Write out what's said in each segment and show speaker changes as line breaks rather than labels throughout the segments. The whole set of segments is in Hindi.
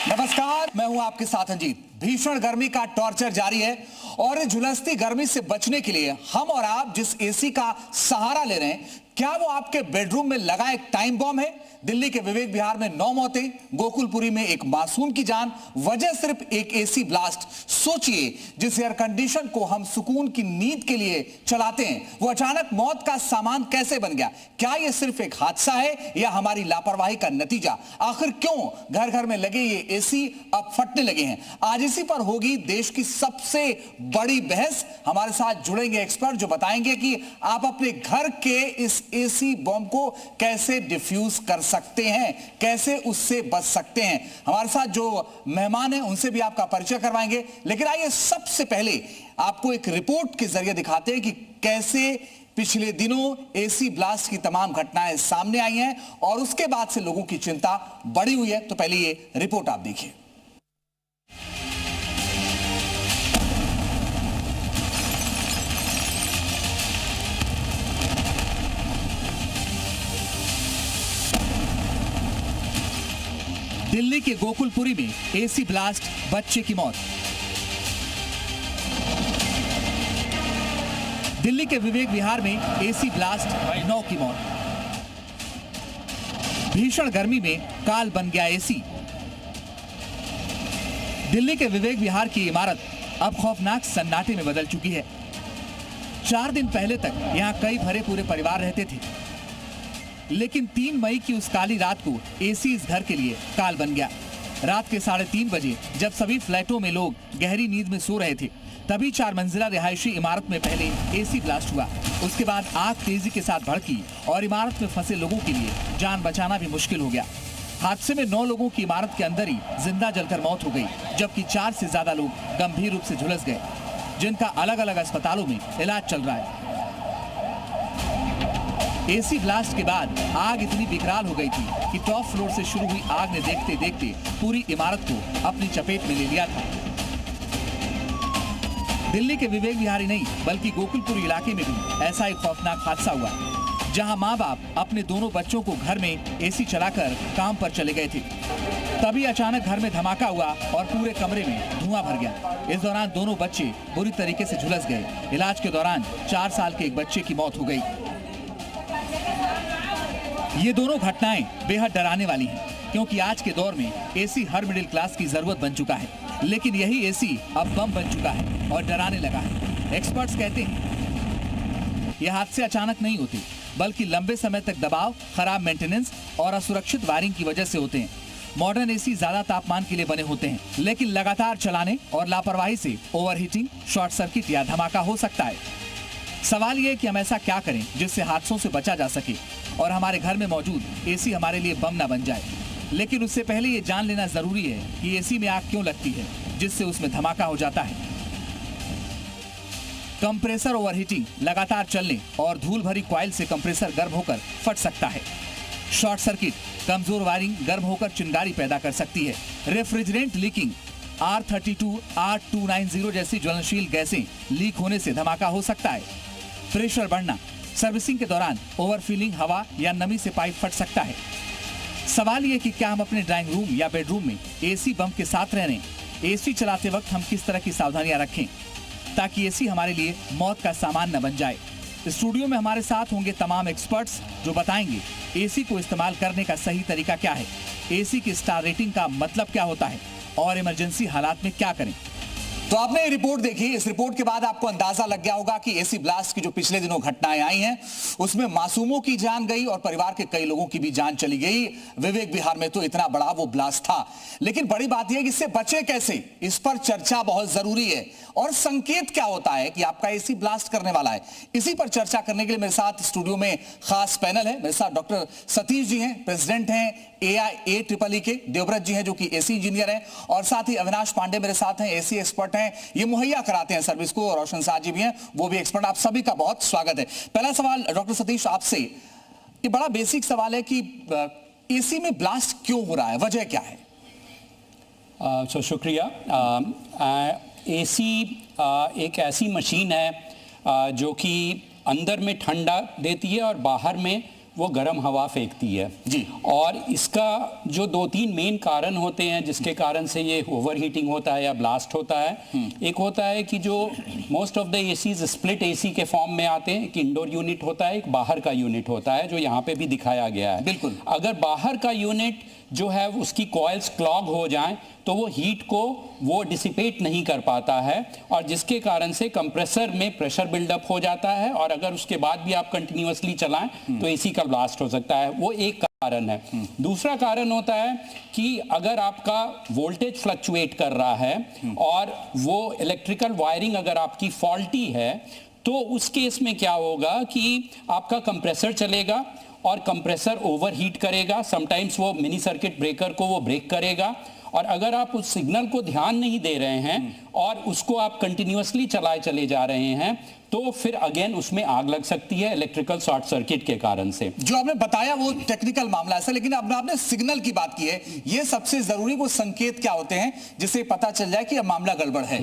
नमस्कार, मैं हूं आपके साथ अंजीत। भीषण गर्मी का टॉर्चर जारी है और इस झुलसती गर्मी से बचने के लिए हम और आप जिस एसी का सहारा ले रहे हैं, क्या वो आपके बेडरूम में लगा एक टाइम बॉम्ब है? दिल्ली के विवेक विहार में 9 मौतें, गोकुलपुरी में एक मासूम की जान, वजह सिर्फ एक एसी ब्लास्ट। सोचिए, जिस एयर कंडीशन को हम सुकून की नींद के लिए चलाते हैं, वो अचानक मौत का सामान कैसे बन गया? क्या यह सिर्फ एक हादसा है या हमारी लापरवाही का नतीजा? आखिर क्यों घर घर में लगे ये एसी अब फटने लगे हैं? आज इसी पर होगी देश की सबसे बड़ी बहस। हमारे साथ जुड़ेंगे एक्सपर्ट जो बताएंगे कि आप अपने घर के इस एसी बॉम्ब को कैसे डिफ्यूज कर सकते हैं, कैसे उससे बच सकते हैं। हमारे साथ जो मेहमान हैं उनसे भी आपका परिचय करवाएंगे, लेकिन आइए सबसे पहले आपको एक रिपोर्ट के जरिए दिखाते हैं कि कैसे पिछले दिनों एसी ब्लास्ट की तमाम घटनाएं सामने आई हैं और उसके बाद से लोगों की चिंता बढ़ी हुई है। तो पहले ये रिपोर्ट आप देखिए। दिल्ली के गोकुलपुरी में एसी ब्लास्ट, बच्चे की मौत। दिल्ली के विवेक विहार में एसी ब्लास्ट, 9 की मौत। भीषण गर्मी में काल बन गया एसी। दिल्ली के विवेक विहार की इमारत अब खौफनाक सन्नाटे में बदल चुकी है। 4 दिन पहले तक यहां कई भरे पूरे परिवार रहते थे, लेकिन 3 मई की उस काली रात को एसी इस घर के लिए काल बन गया। रात के 3:30 बजे जब सभी फ्लैटों में लोग गहरी नींद में सो रहे थे, तभी 4 मंजिला रिहायशी इमारत में पहले एसी ब्लास्ट हुआ। उसके बाद आग तेजी के साथ भड़की और इमारत में फंसे लोगों के लिए जान बचाना भी मुश्किल हो गया। हादसे में 9 लोगों की इमारत के अंदर ही जिंदा जलकर मौत हो गई, जबकि 4 से ज्यादा लोग गंभीर रूप से झुलस गए, जिनका अलग अलग अस्पतालों में इलाज चल रहा है। एसी ब्लास्ट के बाद आग इतनी विकराल हो गई थी कि टॉप फ्लोर से शुरू हुई आग ने देखते देखते पूरी इमारत को अपनी चपेट में ले लिया था। दिल्ली के विवेक विहार नहीं बल्कि गोकुलपुरी इलाके में भी ऐसा एक खौफनाक हादसा हुआ, जहां मां बाप अपने दोनों बच्चों को घर में एसी चलाकर काम पर चले गए थे। तभी अचानक घर में धमाका हुआ और पूरे कमरे में धुआं भर गया। इस दौरान दोनों बच्चे बुरी तरीके से झुलस गए। इलाज के दौरान 4 साल के एक बच्चे की मौत हो गई। ये दोनों घटनाएं बेहद डराने वाली हैं, क्योंकि आज के दौर में एसी हर मिडिल क्लास की जरूरत बन चुका है, लेकिन यही एसी अब बम बन चुका है और डराने लगा है। एक्सपर्ट्स कहते हैं ये हादसे अचानक नहीं होते, बल्कि लंबे समय तक दबाव, खराब मेंटेनेंस और असुरक्षित वायरिंग की वजह से होते हैं। मॉडर्न एसी ज्यादा तापमान के लिए बने होते हैं, लेकिन लगातार चलाने और लापरवाही से ओवरहीटिंग, शॉर्ट सर्किट या धमाका हो सकता है। सवाल ये है कि हम ऐसा क्या करें जिससे हादसों से बचा जा सके और हमारे घर में मौजूद एसी हमारे लिए बम ना बन जाए। लेकिन उससे पहले ये जान लेना जरूरी है कि एसी में आग क्यों लगती है, जिससे उसमें धमाका हो जाता है। कंप्रेसर ओवरहीटिंग, लगातार चलने और धूल भरी कॉइल से कंप्रेसर गर्म होकर फट सकता है। शॉर्ट सर्किट, कमजोर वायरिंग गर्म होकर चिंगारी पैदा कर सकती है। रेफ्रिजरेंट लीकिंग, R32, R290 जैसी ज्वलनशील गैसें लीक होने से धमाका हो सकता है। प्रेशर बढ़ना, सर्विसिंग के दौरान ओवरफिलिंग, हवा या नमी से पाइप फट सकता है। सवाल ये कि क्या हम अपने ड्राइंग रूम या बेडरूम में एसी बम के साथ रह रहे हैं? एसी चलाते वक्त हम किस तरह की सावधानियां रखें ताकि एसी हमारे लिए मौत का सामान न बन जाए? स्टूडियो में हमारे साथ होंगे तमाम एक्सपर्ट्स जो बताएंगे एसी को इस्तेमाल करने का सही तरीका क्या है, एसी की स्टार रेटिंग का मतलब क्या होता है और इमरजेंसी हालात में क्या करें। तो आपने ये रिपोर्ट देखी। इस रिपोर्ट के बाद आपको अंदाजा लग गया होगा कि एसी ब्लास्ट की जो पिछले दिनों घटनाएं आई हैं, उसमें मासूमों की जान गई और परिवार के कई लोगों की भी जान चली गई। विवेक विहार में तो इतना बड़ा वो ब्लास्ट था, लेकिन बड़ी बात यह है कि इससे बचे कैसे, इस पर चर्चा बहुत जरूरी है। और संकेत क्या होता है कि आपका एसी ब्लास्ट करने वाला है, इसी पर चर्चा करने के लिए मेरे साथ स्टूडियो में खास पैनल है। मेरे साथ डॉक्टर सतीश जी हैं, प्रेसिडेंट हैं AIAEEE के, देवव्रत जी हैं जो कि एसी इंजीनियर हैं, और साथ ही अविनाश पांडे मेरे साथ हैं, एसी एक्सपर्ट हैं, ये मुहैया कराते हैं सर्विस को, और रोशन शाह जी भी हैं, वो भी एक्सपर्ट। आप सभी का बहुत स्वागत है। पहला सवाल डॉक्टर सतीश आपसे, ये बड़ा बेसिक सवाल है कि एसी में ब्लास्ट क्यों हो रहा है, वजह क्या है?
शुक्रिया। एसी एक ऐसी मशीन है जो कि अंदर में ठंडा देती है और बाहर में वो गर्म हवा फेंकती है
जी।
और इसका जो 2-3 मेन कारण होते हैं जिसके कारण से ये ओवर हीटिंग होता है या ब्लास्ट होता है। एक होता है कि जो most of the ACs split AC के फॉर्म में आते हैं। एक इंडोर यूनिट होता है, एक बाहर का यूनिट होता है, जो यहाँ पे भी दिखाया गया है।
बिल्कुल।
अगर बाहर का यूनिट जो है उसकी कॉइल्स क्लॉग हो जाएं तो वो हीट को वो डिसिपेट नहीं कर पाता है और जिसके कारण से कंप्रेसर में प्रेशर बिल्डअप हो जाता है और अगर उसके बाद भी आप कंटिन्यूअसली चलाएं तो एसी का ब्लास्ट हो सकता है। वो एक कारण है। दूसरा कारण होता है कि अगर आपका वोल्टेज फ्लक्चुएट कर रहा है और वो इलेक्ट्रिकल वायरिंग अगर आपकी फॉल्टी है तो उस केस में क्या होगा कि आपका कंप्रेसर चलेगा और कंप्रेसर ओवरहीट करेगा। समटाइम्स वो मिनी सर्किट ब्रेकर को वो ब्रेक करेगा और अगर आप उस सिग्नल को ध्यान नहीं दे रहे हैं और उसको आप कंटिन्यूअसली चलाए चले जा रहे हैं तो फिर अगेन उसमें आग लग सकती है इलेक्ट्रिकल शॉर्ट सर्किट के कारण से।
जो आपने बताया वो टेक्निकल मामला है, लेकिन अब आपने सिग्नल की बात की है। ये सबसे जरूरी वो संकेत क्या होते हैं जिससे पता चल जाए कि अब मामला गड़बड़ है?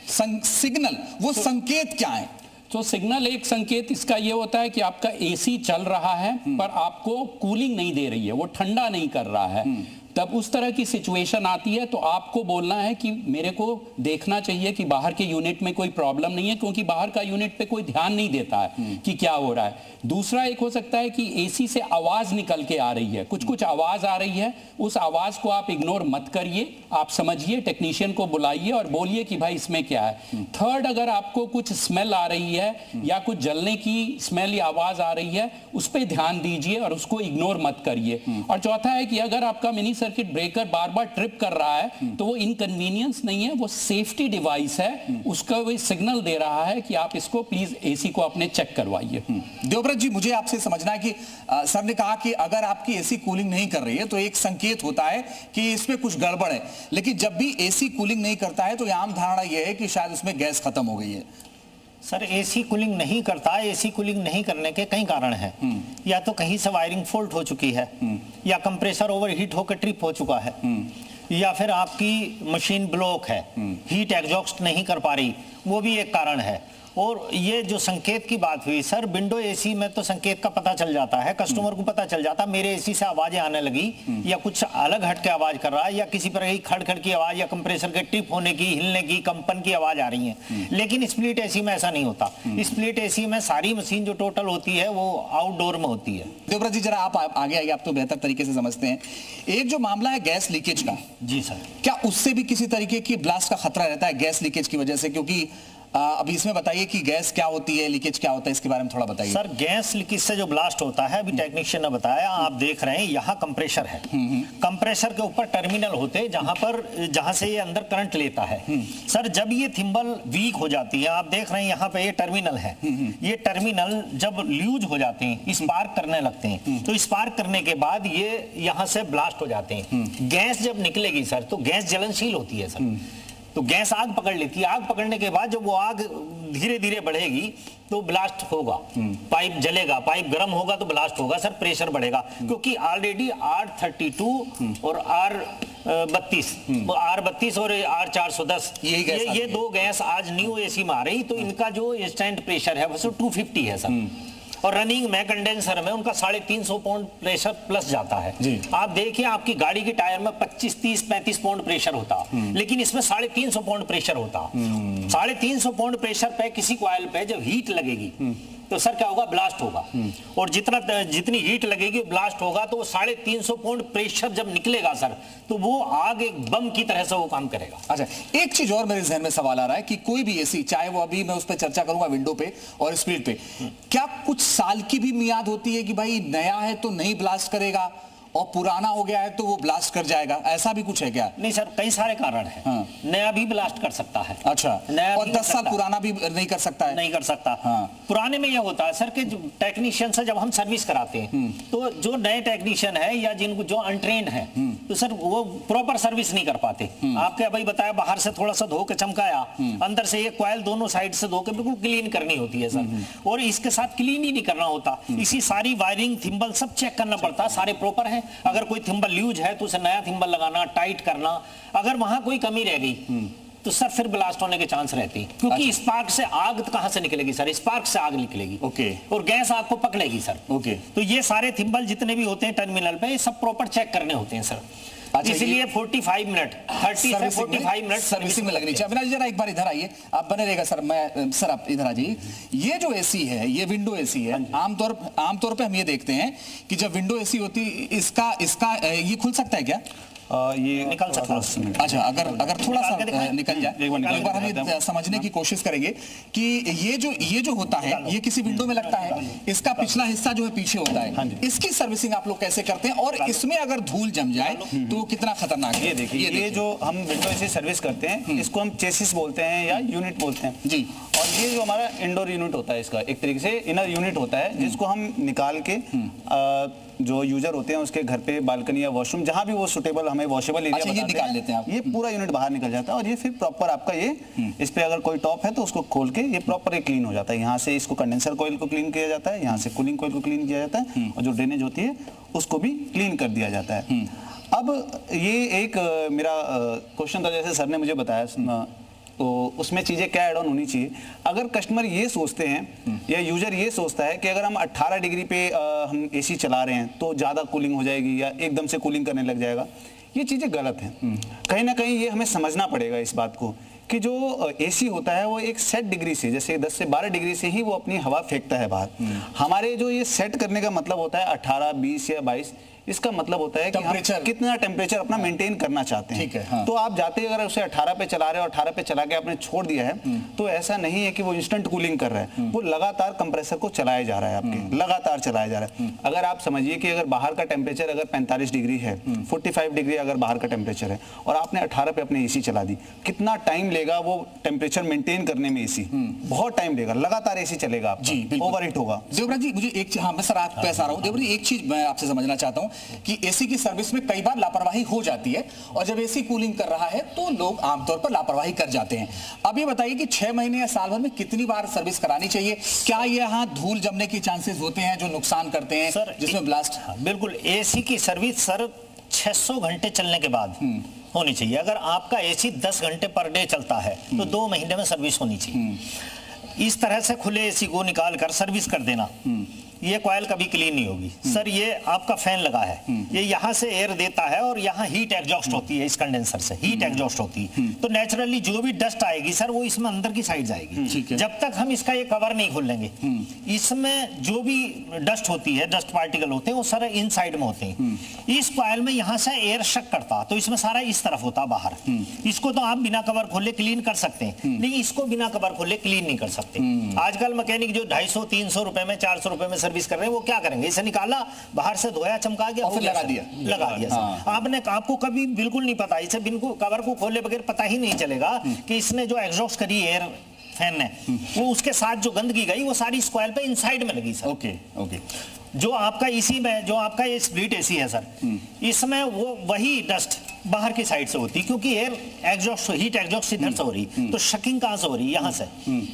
सिग्नल, वो संकेत क्या है?
तो सिग्नल एक संकेत इसका ये होता है कि आपका एसी चल रहा है पर आपको कूलिंग नहीं दे रही है, वो ठंडा नहीं कर रहा है। तब उस तरह की सिचुएशन आती है तो आपको बोलना है कि मेरे को देखना चाहिए कि बाहर के यूनिट में कोई प्रॉब्लम नहीं है, क्योंकि बाहर का यूनिट पे कोई ध्यान नहीं देता है कि क्या हो रहा है। दूसरा एक हो सकता है कि एसी से आवाज निकल के आ रही है, कुछ कुछ आवाज आ रही है, उस आवाज को आप इग्नोर मत करिए, आप समझिए, टेक्नीशियन को बुलाइए और बोलिए कि भाई इसमें क्या है। थर्ड, अगर आपको कुछ स्मेल आ रही है या कुछ जलने की स्मेल या आवाज आ रही है उस पर ध्यान दीजिए और उसको इग्नोर मत करिए। और चौथा है कि अगर आपका मिनी सर्किट ब्रेकर बार बार ट्रिप कर रहा है तो वो इनकन्वीनियंस नहीं है, वो सेफ्टी डिवाइस है, उसका वो सिग्नल दे रहा है कि आप इसको प्लीज एसी को अपने चेक करवाइए।
देवव्रत जी, मुझे आपसे समझना है कि सर ने कहा कि अगर आपकी एसी कूलिंग नहीं कर रही है तो एक संकेत होता है कि इसमें कुछ गड़बड़ है, लेकिन जब भी एसी कूलिंग नहीं करता है तो आम धारणा यह है कि शायद उसमें गैस खत्म हो गई है।
सर एसी कूलिंग नहीं करता, एसी कूलिंग नहीं करने के कई कारण हैं। या तो कहीं से वायरिंग फॉल्ट हो चुकी है, या कंप्रेसर ओवरहीट होकर ट्रिप हो चुका है, या फिर आपकी मशीन ब्लॉक है, हीट एग्जॉस्ट नहीं कर पा रही, वो भी एक कारण है। और ये जो संकेत की बात हुई सर, विंडो एसी में तो संकेत का पता चल जाता है, कस्टमर को पता चल जाता है मेरे एसी से आवाजें आने लगी या कुछ अलग हट के आवाज कर रहा है या किसी तरह की खड़ की आवाज या कंप्रेसर के टिप होने की, हिलने की, कंपन की आवाज आ रही है। लेकिन स्प्लिट एसी में ऐसा नहीं होता। स्प्लिट एसी में सारी मशीन जो टोटल होती है वो आउटडोर में होती है।
देवव्रत जी, जरा आप आगे आइए, आप तो बेहतर तरीके से समझते हैं। एक जो मामला है गैस लीकेज का,
जी सर,
क्या उससे भी किसी तरीके की ब्लास्ट का खतरा रहता है गैस लीकेज की वजह से? क्योंकि अभी इसमें बताइए कि गैस क्या होती है, लीकेज क्या होता है, इसके बारे में थोड़ा बताइए।
सर गैस लीकेज से जो ब्लास्ट होता है, अभी टेक्नीशियन ने बताया, आप देख रहे हैं यहाँ कंप्रेसर है, कंप्रेसर के ऊपर टर्मिनल होते हैं जहां से ये अंदर करंट लेता है। सर जब ये थिम्बल वीक हो जाती है, आप देख रहे हैं यहाँ पे ये टर्मिनल है, ये टर्मिनल जब लूज हो जाते हैं, स्पार्क करने लगते हैं, तो स्पार्क करने के बाद ये यहाँ से ब्लास्ट हो जाते हैं। गैस जब निकलेगी सर तो गैस जलनशील होती है सर, तो गैस आग पकड़ लेती है। आग पकड़ने के बाद जब वो आग धीरे धीरे बढ़ेगी तो ब्लास्ट होगा, पाइप जलेगा, पाइप गर्म होगा तो ब्लास्ट होगा सर, प्रेशर बढ़ेगा। क्योंकि ऑलरेडी R32 और R32 और R410 ये दो गैस आज न्यू एसी में आ रही, तो इनका जो इंस्टेंट प्रेशर है वो 250 है सर, और रनिंग में कंडेंसर में उनका 350 पाउंड प्रेशर प्लस जाता है। आप देखिए आपकी गाड़ी के टायर में 25, 30, 35 पाउंड प्रेशर होता, लेकिन इसमें 350 पाउंड प्रेशर होता। 350 पाउंड प्रेशर पे किसी कॉइल पे जब हीट लगेगी तो सर क्या होगा, ब्लास्ट होगा। और जितनी हीट लगेगी ब्लास्ट होगा, तो वो 350 पाउंड प्रेशर जब निकलेगा सर तो वो आग एक बम की तरह से वो काम करेगा।
अच्छा, एक चीज और मेरे जहन में सवाल आ रहा है कि कोई भी एसी, चाहे वो अभी मैं उस पर चर्चा करूंगा विंडो पे और स्प्लिट पे, क्या कुछ साल की भी मियाद होती है कि भाई नया है तो नहीं ब्लास्ट करेगा और पुराना हो गया है तो वो ब्लास्ट कर जाएगा, ऐसा भी कुछ है क्या?
नहीं सर, कई सारे कारण हैं। नया भी ब्लास्ट कर सकता है।
अच्छा, और 10 साल पुराना भी नहीं कर सकता है?
नहीं कर सकता। पुराने में यह होता है सर कि टेक्नीशियन से जब हम सर्विस कराते हैं तो जो नए टेक्नीशियन है या जिनको जो अनट्रेन्ड है तो सर वो प्रॉपर सर्विस नहीं कर पाते। आपके भाई बताया, बाहर से थोड़ा सा धो के चमकाया, अंदर से ये कॉइल दोनों साइड से धो के बिल्कुल क्लीन करनी होती है सर, और इसके साथ क्लीन ही नहीं करना होता, इसी सारी वायरिंग, थिम्बल सब चेक करना पड़ता है, सारे प्रॉपर है। अगर कोई थिम्बल लूज है तो उसे नया थिम्बल लगाना, टाइट करना। अगर वहां कोई कमी रह गई तो सर फिर ब्लास्ट होने के चांस रहती है, क्योंकि स्पार्क से आग कहां से निकलेगी सर? स्पार्क से आग निकलेगी।
ओके।
और गैस आग को पकड़ेगी सर।
ओके।
तो ये सारे थिम्बल जितने भी होते हैं टर्मिनल पे, ये सब प्रॉपर चेक करने होते हैं सर।
अच्छा,
इसलिए 45 मिनट 30 से 45 मिनट
सर्विसिंग में लगनी चाहिए। अविनाश जी जरा एक बार इधर आइए, आप बने रहेगा सर। मैं सर आप इधर आ जाइए। ये जो एसी है, ये विंडो एसी है। आमतौर पे हम ये देखते हैं कि जब विंडो एसी होती इसका ये खुल सकता है क्या?
ये निकल सकता है।
अच्छा, अगर थोड़ा सा निकल जाए, एक बार हम ये समझने की कोशिश करेंगे कि ये जो होता है, ये किसी विंडो में लगता है, इसका पिछला हिस्सा जो है पीछे होता है, इसकी सर्विसिंग आप लोग कैसे करते हैं और इसमें अगर धूल जम जाए तो कितना खतरनाक है?
ये देखिए, ये जो हम विंडो एसी सर्विस करते हैं, इसको हम चेसिस बोलते हैं या यूनिट बोलते हैं
जी।
और ये जो हमारा इंडोर यूनिट होता है, इसका एक तरीके से इनर यूनिट होता है, जिसको हम निकाल के जो यूजर होते हैं उसके घर पे बालकनी या वॉशरूम जहां भी वो सुटेबल हमें वॉशेबल एरिया
ये निकाल लेते हैं आप।
ये पूरा यूनिट बाहर निकल जाता है और ये फिर प्रॉपर आपका ये इस पे अगर कोई टॉप है तो उसको खोल के ये प्रॉपर क्लीन हो जाता है। यहाँ से इसको कंडेंसर कोयल को क्लीन किया जाता है, यहाँ से कूलिंग कोयल को क्लीन किया जाता है और जो ड्रेनेज होती है उसको भी क्लीन कर दिया जाता है। अब ये एक मेरा क्वेश्चन था, जैसे सर ने मुझे बताया, तो उसमें चीज़ें क्या ऐड ऑन होनी चाहिए। अगर कस्टमर ये सोचते हैं या यूजर ये सोचता है कि अगर हम 18 डिग्री पे हम एसी चला रहे हैं तो ज़्यादा कूलिंग हो जाएगी या एकदम से कूलिंग करने लग जाएगा, ये चीज़ें गलत हैं। कहीं ना कहीं ये हमें समझना पड़ेगा इस बात को कि जो एसी होता है वो एक सेट डिग्री से, जैसे 10 से 12 डिग्री से ही वो अपनी हवा फेंकता है बाहर। हमारे जो ये सेट करने का मतलब होता है 18, 20 या 22, इसका मतलब होता है कि हम कितना टेम्परेचर अपना मेंटेन करना चाहते हैं।
ठीक है, हाँ।
तो आप जाते अगर उसे 18 पे चला रहे हो, 18 पे चला के आपने छोड़ दिया है, तो ऐसा नहीं है कि वो इंस्टेंट कूलिंग कर रहा है, वो लगातार कंप्रेसर को चलाया जा रहा है, आपके लगातार चलाया जा रहा है। अगर आप समझिए कि अगर बाहर का टेम्परेचर अगर 45 डिग्री है, 45 डिग्री अगर बाहर का टेम्परेचर है और आपने 18 पे अपने एसी चला दी, कितना टाइम लेगा वो टेम्परेचर मेंटेन करने में? एसी बहुत टाइम लेगा, लगातार एसी चलेगा आपका, ओवरहीट होगा।
देवराज जी मुझे एक, हाँ मैं सर आप पैसा रहा हूँ। देवराज जी एक चीज मैं आपसे समझना चाहता हूँ कि एसी की सर्विस में कई बार लापरवाही हो जाती है और जब एसी कूलिंग कर रहा है तो लोग आमतौर पर लापरवाही कर जाते हैं। अब ये बताइए कि 6 महीने या साल भर में कितनी बार सर्विस करानी चाहिए? क्या यहाँ धूल जमने के चांसेस होते हैं जो नुकसान करते हैं सर, जिसमें ब्लास्ट?
बिल्कुल, एसी की सर्विस सर 600 घंटे चलने के बाद होनी चाहिए। अगर आपका एसी 10 घंटे पर डे चलता है तो 2 महीने में सर्विस होनी चाहिए। इस तरह से खुले एसी को निकाल कर सर्विस कर देना, ये कॉइल कभी क्लीन नहीं होगी सर। ये आपका फैन लगा है, ये यहाँ से एयर देता है और यहाँ हीट एग्जॉस्ट होती है, इस कंडेंसर से हीट एग्जॉस्ट होती है। तो नेचुरली जो भी डस्ट आएगी सर वो इसमें अंदर की साइड जाएगी। जब तक हम इसका ये कवर नहीं खोल लेंगे, इसमें जो भी डस्ट होती है, डस्ट पार्टिकल होते हैं, वो सारे इन साइड में होते हैं। इस कॉइल में यहाँ से एयर शक करता तो इसमें सारा इस तरफ होता बाहर। इसको तो आप बिना कवर खोले क्लीन कर सकते हैं, नहीं इसको बिना कवर खोले क्लीन नहीं कर सकते। आजकल मैकेनिक जो 250-300 रुपए में, 400 रुपए में सर्विस कर रहे हैं, वो क्या करेंगे? इसे निकाला, बाहर से धोया, चमका गया,
फिर लगा दिया।
हाँ। आपको कभी बिल्कुल नहीं पता, इसे बिल्कुल कवर को खोले बगैर पता ही नहीं चलेगा कि इसने जो एग्जॉस्ट करी एयर फैन ने, वो उसके साथ जो गंदगी गई वो सारी इस कॉइल पे इनसाइड में लगी सर।
Okay okay.
जो आपका इसी में जो आपका ये स्प्लिट एसी है सर, इसमें वो वही डस्ट बाहर की साइड से होती है, क्योंकि एयर एग्जॉस्ट, हीट एग्जॉस्ट इधर से हो रही, तो शकिंग कहां से हो रही है? यहाँ से।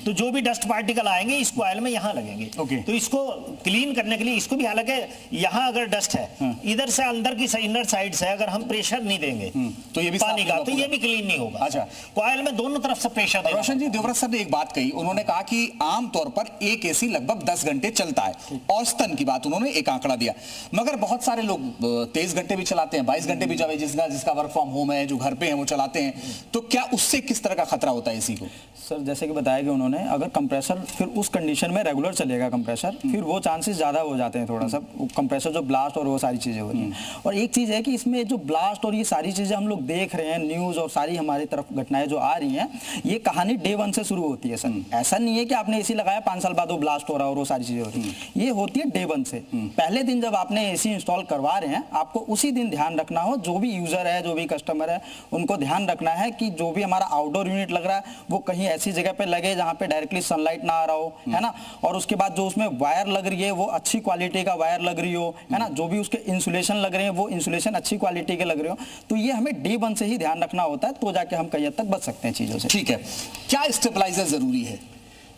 तो जो भी डस्ट पार्टिकल आएंगे इस कॉइल में यहाँ लगेंगे। तो इसको क्लीन करने के लिए इसको भी, हालांकि यहाँ अगर डस्ट है इधर से अंदर की इनर साइड से अगर हम प्रेशर नहीं देंगे
तो ये भी
पानी का, तो ये भी क्लीन नहीं होगा।
अच्छा,
कॉइल में दोनों तरफ से प्रेशर देना।
रोशन जी, देवव्रत सर ने एक बात कही, उन्होंने कहा कि आमतौर पर एक एसी लगभग 10 घंटे चलता है, औसतन की बात उन्होंने एक आंकड़ा दिया, मगर बहुत सारे लोग 23 घंटे भी चलाते हैं, 22 घंटे भी, जब जिसका वर्क फ्रॉम होम है, जो घर पे है वो चलाते हैं, तो क्या उससे किस तरह का खतरा होता है एसी को?
सर जैसे कि बताया कि उन्होंने, अगर कंप्रेसर फिर उस कंडीशन में रेगुलर चलेगा कंप्रेसर, फिर वो चांसेस ज़्यादा हो जाते हैं थोड़ा सा, कंप्रेसर जो ब्लास्ट और वो सारी चीज़ें हो रही हैं। और एक चीज़ है कि इसमें जो ब्लास्ट और ये सारी चीज़ें हम लोग देख रहे हैं, न्यूज़ और सारी हमारी तरफ घटनाएं जो आ रही हैं, ये कहानी डे 1 से शुरू होती है सर। ऐसा नहीं है कि आपने एसी लगाया 5 साल बाद वो ब्लास्ट हो रहा और वो सारी चीज़ें हो रही हैं, ये होती है डे 1 से। पहले दिन जब आपने एसी इंस्टॉल करवा रहे हैं, आपको उसी दिन ध्यान रखना हो, जो भी यूज़र है, जो भी कस्टमर है, उनको ध्यान रखना है कि जो भी हमारा आउटडोर यूनिट लग रहा है वो कहीं ऐसी जगह पे लगे जहां पे डायरेक्टली सनलाइट ना आ रहा हो, है ना। और उसके बाद जो उसमें वायर लग रही है वो अच्छी क्वालिटी का वायर लग रही हो, है ना। जो भी उसके इंसुलेशन लग रहे हैं वो इंसुलेशन अच्छी क्वालिटी के लग रहे हो। तो ये हमें डे 1 से ही ध्यान रखना होता है, तो जाके हम कहीं हद तक बच सकते हैं चीज़ों से।
ठीक है, क्या स्टेबलाइजर जरूरी है?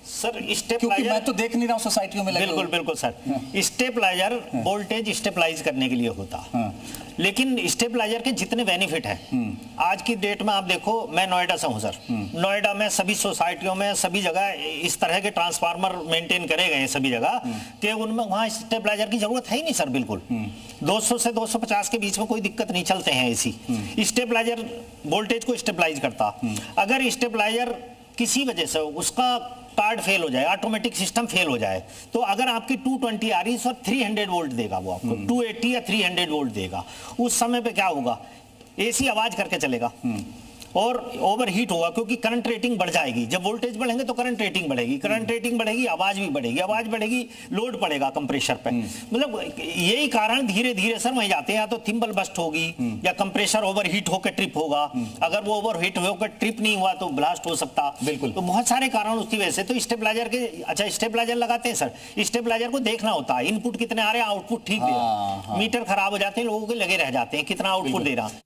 सर
क्योंकि
स्टेबलाइजर
मैं तो देख नहीं रहा हूँ सोसाइटियों में लगे
बिल्कुल
हुए।
बिल्कुल सर, स्टेबलाइजर वोल्टेज स्टेबलाइज करने के लिए होता, लेकिन स्टेबलाइजर के जितने बेनिफिट हैं आज की डेट में आप देखो, मैं नोएडा से हूं सर, नोएडा में सभी सोसाइटियों में सभी जगह इस तरह के ट्रांसफार्मर मेंटेन करे गए हैं सभी जगह कि उनमें वहां स्टेबलाइजर की जरूरत है ही नहीं सर, बिल्कुल 200 से 250 के बीच में कोई दिक्कत नहीं, चलते हैं एसी। स्टेबलाइजर वोल्टेज को स्टेबलाइज करता। अगर स्टेबलाइजर किसी वजह से उसका कार्ड फेल हो जाए, ऑटोमेटिक सिस्टम फेल हो जाए, तो अगर आपकी 220 आ रही है और 300 वोल्ट देगा, वो आपको 280 या 300 वोल्ट देगा, उस समय पे क्या होगा, एसी आवाज करके चलेगा और ओवर हीट होगा, क्योंकि करंट रेटिंग बढ़ जाएगी। जब वोल्टेज बढ़ेंगे तो करंट रेटिंग बढ़ेगी, करंट रेटिंग बढ़ेगी, आवाज भी बढ़ेगी, आवाज बढ़ेगी, लोड पड़ेगा कंप्रेसर पे। मतलब यही कारण धीरे धीरे सर वहीं जाते हैं, या तो थिम्बल बस्ट होगी या कंप्रेसर ओवर हीट होकर ट्रिप होगा। अगर वो ओवर हीट होकर ट्रिप नहीं हुआ तो ब्लास्ट हो सकता।
बिल्कुल।
तो बहुत सारे कारण उसकी वजह से। तो स्टेबलाइजर के, अच्छा स्टेबलाइजर लगाते हैं सर, स्टेबलाइजर को देखना होता है इनपुट कितने आ रहे हैं, आउटपुट ठीक दे रहा है। मीटर खराब हो जाते हैं लोगों के, लगे रह जाते हैं कितना आउटपुट दे रहा है।